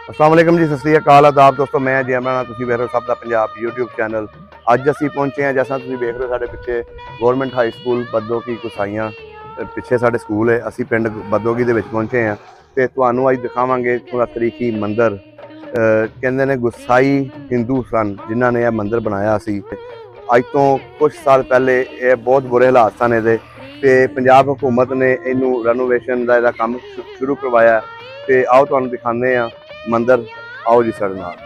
अस्सलाम वालेकुम जी, सत श्री अकाल, आदाब दोस्तों। मैं जी अमराना, तुसीं वेख रहे हो सब दा पंजाब यूट्यूब चैनल। अज असीं पहुंचे हैं, जैसा तुसीं देख रहे हो साडे पिछे गौरमेंट हाई स्कूल बदोगी गुसाइयां पिछे साडे स्कूल है। असीं पिंड बदोगी दे विच पहुंचे हैं ते तुहानूं अज दिखावांगे थोड़ा तरीखी मंदिर। कहंदे ने गुसाई हिंदू सन जिन्हां ने यह मंदिर बनाया सी। अज तो कुछ साल पहले ये बहुत बुरे हालात सन इहदे ते पंजाब हुकूमत ने इनू रेनोवेशन का काम शुरू करवाया। तो आओ तुहानूं दिखाने मंदिर, आओ जी साडे नाल।